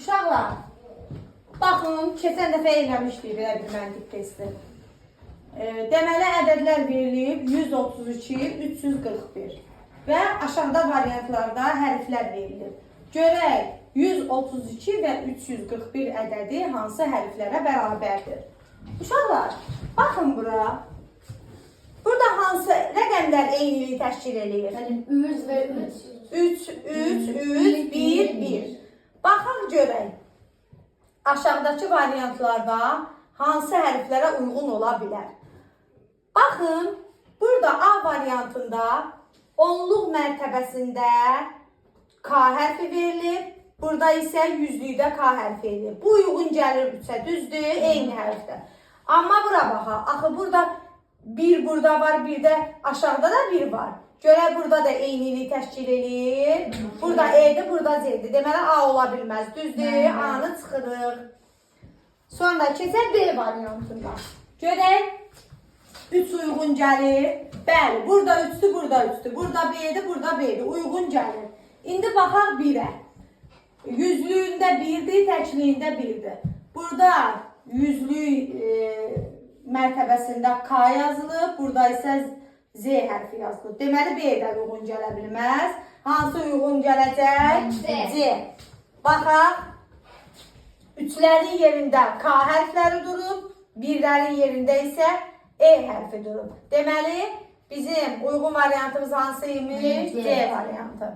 Uşaqlar, baxın, keçən dəfə eləmişdik belə bir məntiq testi. Deməli, ədədlər verilib 132, 341 və aşağıda variantlarda hərflər verilir. Görək, 132 və 341 ədədi hansı hərflərə bərabərdir? Uşaqlar, baxın bura. Burada hansı rəqəmlər eyniliyi təşkil edir? 3 və 3. 3, 3, 3, 1, 1. Baxaq görək. Aşağıdakı variantlarda hansı hərflərə uyğun ola bilər? Baxın, burada A variantında onluq mərtəbəsində K hərfi verilib. Burada isə yüzlükdə K hərfi verilib. Bu uyğun gəlir 3-ə, düzdür, eyni hərfdə. Amma bura baxaq, axı burada 1 burada var, bir də aşağıda da 1 var. Görək, burada da eyniliyi təşkil edir. Burada E'dir, burada Z'dir. Deməli, A ola bilməz. Düzdür, A-nı çıxırıq. Sonra keçək B variantında. Görək, 3 uyğun gəlir. Bəli, burada 3'dür, burada 3'dür. Burada B'dir, burada B'dir. Uyğun gəlir. İndi baxaq 1-ə. Yüzlüyündə 1'dir, təkliyində 1'dir. Burada yüzlük mərtəbəsində K yazılıb, burada isə Z hərfi yazılıb. Deməli, B-də uyğun gələ bilməz. Hansı uyğun gələcək? Z. Baxaq, 3'lərin yerində K hərfləri durub, 1'lərin yerində isə E hərfi durub. Deməli, bizim uyğun variantımız hansıymış? C variantı.